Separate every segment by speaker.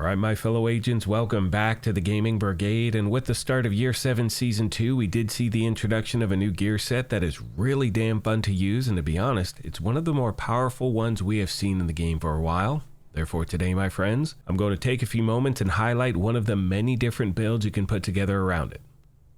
Speaker 1: Alright my fellow agents, welcome back to the Gaming Brigade, and with the start of Year 7 Season 2, we did see the introduction of a new gear set that is really damn fun to use, and to be honest, it's one of the more powerful ones we have seen in the game for a while. Therefore today, my friends, I'm going to take a few moments and highlight one of the many different builds you can put together around it.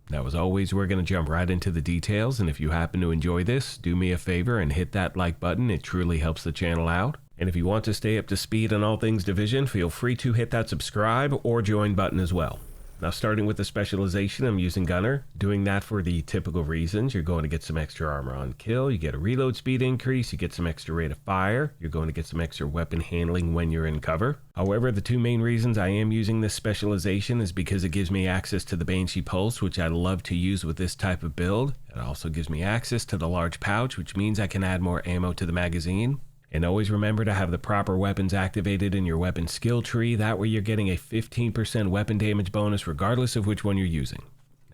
Speaker 1: Now as always, we're going to jump right into the details, and if you happen to enjoy this, do me a favor and hit that like button, it truly helps the channel out. And if you want to stay up to speed on all things Division, feel free to hit that subscribe or join button as well. Now starting with the specialization, I'm using Gunner. Doing that for the typical reasons. You're going to get some extra armor on kill, you get a reload speed increase, you get some extra rate of fire, you're going to get some extra weapon handling when you're in cover. However, the two main reasons I am using this specialization is because it gives me access to the Banshee Pulse, which I love to use with this type of build. It also gives me access to the large pouch, which means I can add more ammo to the magazine. And always remember to have the proper weapons activated in your weapon skill tree. That way you're getting a 15% weapon damage bonus regardless of which one you're using.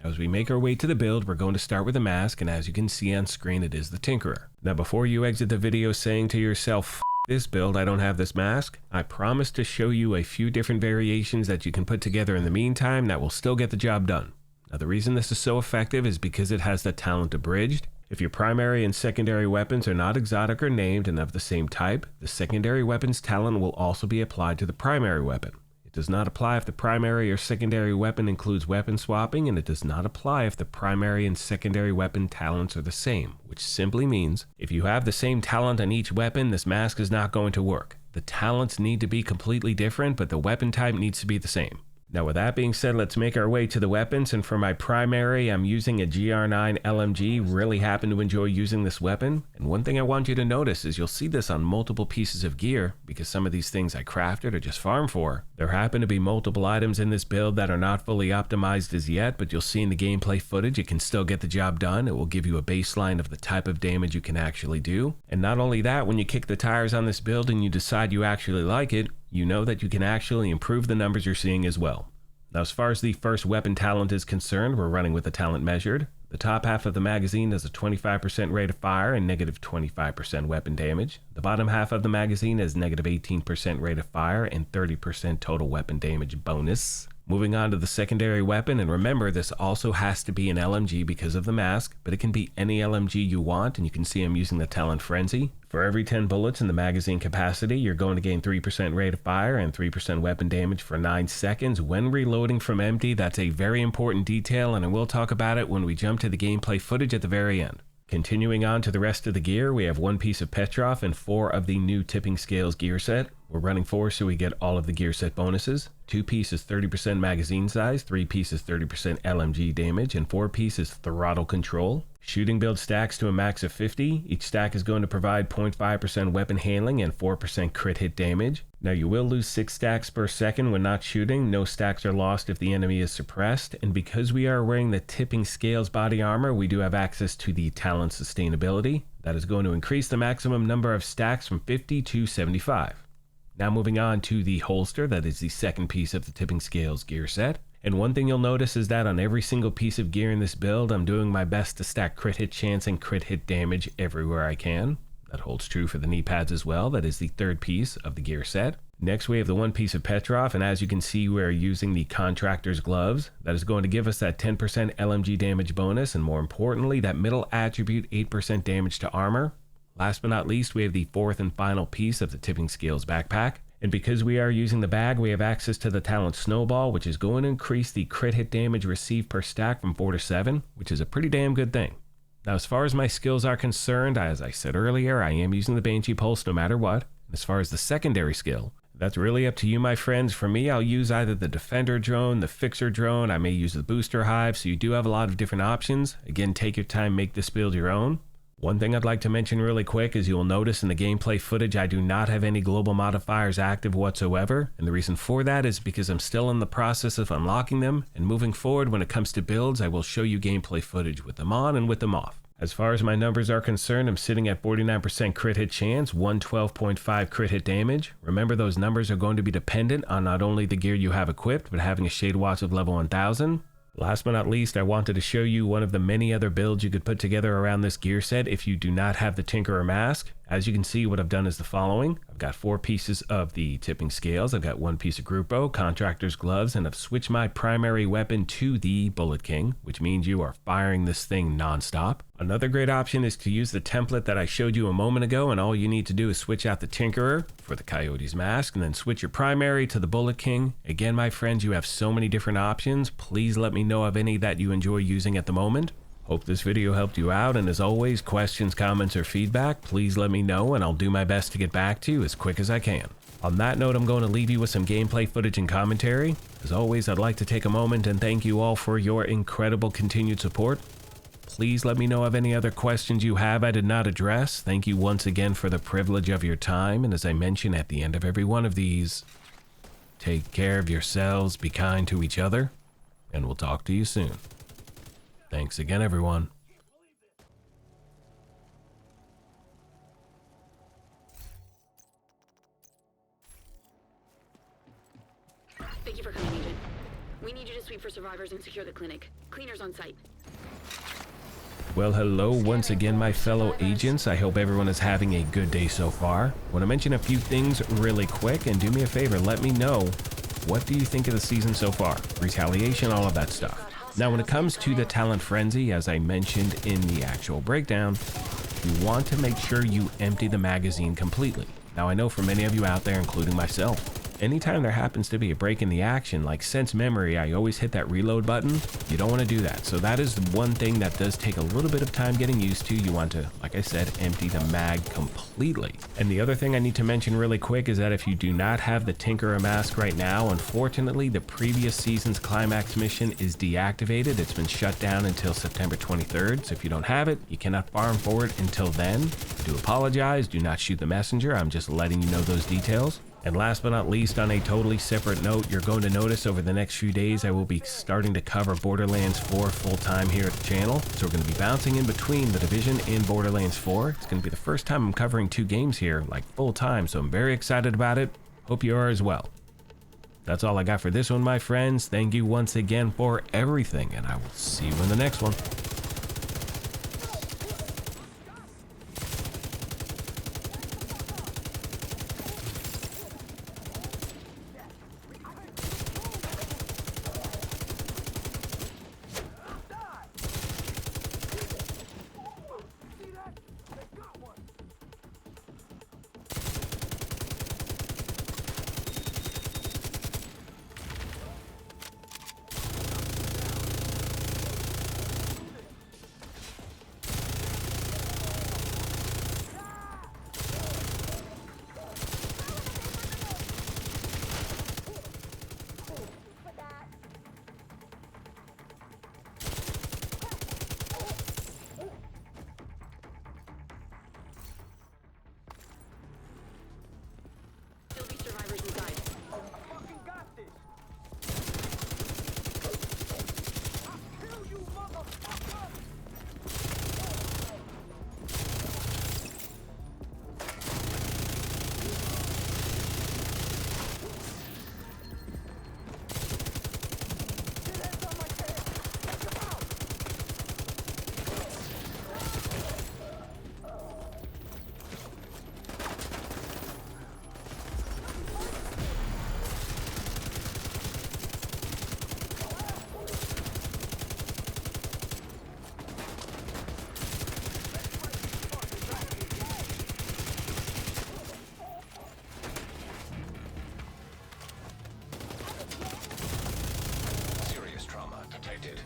Speaker 1: Now as we make our way to the build, we're going to start with a mask, and as you can see on screen, it is the Tinkerer. Now before you exit the video saying to yourself, this build, I don't have this mask, I promise to show you a few different variations that you can put together in the meantime that will still get the job done. Now the reason this is so effective is because it has the talent Abridged. If your primary and secondary weapons are not exotic or named and of the same type, the secondary weapon's talent will also be applied to the primary weapon. It does not apply if the primary or secondary weapon includes weapon swapping, and it does not apply if the primary and secondary weapon talents are the same, which simply means if you have the same talent on each weapon, this mask is not going to work. The talents need to be completely different, but the weapon type needs to be the same. Now with that being said, let's make our way to the weapons, and for my primary, I'm using a GR9 LMG. Really happen to enjoy using this weapon, and one thing I want you to notice is you'll see this on multiple pieces of gear, because some of these things I crafted or just farmed for. There happen to be multiple items in this build that are not fully optimized as yet, but you'll see in the gameplay footage it can still get the job done. It will give you a baseline of the type of damage you can actually do, and not only that, when you kick the tires on this build and you decide you actually like it, you know that you can actually improve the numbers you're seeing as well. Now as far as the first weapon talent is concerned, we're running with the talent measured. The top half of the magazine has a 25% rate of fire and negative 25% weapon damage. The bottom half of the magazine has negative 18% rate of fire and 30% total weapon damage bonus. Moving on to the secondary weapon, and remember this also has to be an LMG because of the mask, but it can be any LMG you want, and you can see I'm using the Talent Frenzy. For every 10 bullets in the magazine capacity, you're going to gain 3% rate of fire and 3% weapon damage for 9 seconds when reloading from empty. That's a very important detail, and I will talk about it when we jump to the gameplay footage at the very end. Continuing on to the rest of the gear, we have 1 piece of Petrov and 4 of the new Tipping Scales gear set. We're running 4 so we get all of the gear set bonuses. 2 pieces 30% magazine size, 3 pieces 30% LMG damage, and 4 pieces throttle control. Shooting build stacks to a max of 50. Each stack is going to provide 0.5% weapon handling and 4% crit hit damage. Now you will lose 6 stacks per second when not shooting. No stacks are lost if the enemy is suppressed. And because we are wearing the Tipping Scales body armor, we do have access to the talent sustainability. That is going to increase the maximum number of stacks from 50 to 75. Now moving on to the holster, that is the second piece of the Tipping Scales gear set. And one thing you'll notice is that on every single piece of gear in this build, I'm doing my best to stack crit hit chance and crit hit damage everywhere I can. That holds true for the knee pads as well. That is the third piece of the gear set. Next we have the 1 piece of Petrov, and as you can see we're using the Contractor's Gloves. That is going to give us that 10% LMG damage bonus, and more importantly that middle attribute 8% damage to armor. Last but not least, we have the 4th and final piece of the Tipping Scales backpack. And because we are using the bag, we have access to the Talent Snowball, which is going to increase the crit hit damage received per stack from 4 to 7, which is a pretty damn good thing. Now as far as my skills are concerned, as I said earlier, I am using the Banshee Pulse no matter what. As far as the secondary skill, that's really up to you my friends. For me, I'll use either the Defender drone, the Fixer drone, I may use the Booster Hive, so you do have a lot of different options. Again, take your time, make this build your own. One thing I'd like to mention really quick is you'll notice in the gameplay footage I do not have any global modifiers active whatsoever, and the reason for that is because I'm still in the process of unlocking them, and moving forward when it comes to builds I will show you gameplay footage with them on and with them off. As far as my numbers are concerned, I'm sitting at 49% crit hit chance, 112.5 crit hit damage. Remember those numbers are going to be dependent on not only the gear you have equipped, but having a Shade Watch of level 1000. Last but not least, I wanted to show you one of the many other builds you could put together around this gear set if you do not have the Tinkerer mask. As you can see, what I've done is the following. I've got 4 pieces of the tipping scales. I've got 1 piece of Grupo, Contractor's Gloves, and I've switched my primary weapon to the Bullet King, which means you are firing this thing nonstop. Another great option is to use the template that I showed you a moment ago, and all you need to do is switch out the Tinkerer for the Coyote's Mask, and then switch your primary to the Bullet King. Again, my friends, you have so many different options. Please let me know of any that you enjoy using at the moment. Hope this video helped you out, and as always, questions, comments, or feedback, please let me know and I'll do my best to get back to you as quick as I can. On that note, I'm going to leave you with some gameplay footage and commentary. As always, I'd like to take a moment and thank you all for your incredible continued support. Please let me know of any other questions you have I did not address. Thank you once again for the privilege of your time, and as I mention at the end of every one of these, take care of yourselves, be kind to each other, and we'll talk to you soon. Thanks again, everyone.
Speaker 2: Thank you for coming, Agent. We need you to sweep for survivors and secure the clinic. Cleaners on site.
Speaker 1: Well, hello once again, my fellow agents. I hope everyone is having a good day so far. I want to mention a few things really quick, and do me a favor, let me know, what do you think of the season so far? Retaliation, all of that stuff. Now, when it comes to the Talent Frenzy, as I mentioned in the actual breakdown, you want to make sure you empty the magazine completely. Now, I know for many of you out there, including myself, anytime there happens to be a break in the action, like sense memory, I always hit that reload button. You don't want to do that. So that is the one thing that does take a little bit of time getting used to. You want to, like I said, empty the mag completely. And the other thing I need to mention really quick is that if you do not have the Tinkerer mask right now, unfortunately, the previous season's climax mission is deactivated. It's been shut down until September 23rd. So if you don't have it, you cannot farm for it until then. I do apologize. Do not shoot the messenger. I'm just letting you know those details. And last but not least, on a totally separate note, you're going to notice over the next few days, I will be starting to cover Borderlands 4 full-time here at the channel. So we're going to be bouncing in between The Division and Borderlands 4. It's going to be the first time I'm covering 2 games here, like full-time, so I'm very excited about it. Hope you are as well. That's all I got for this one, my friends. Thank you once again for everything, and I will see you in the next one.
Speaker 3: Serious trauma detected.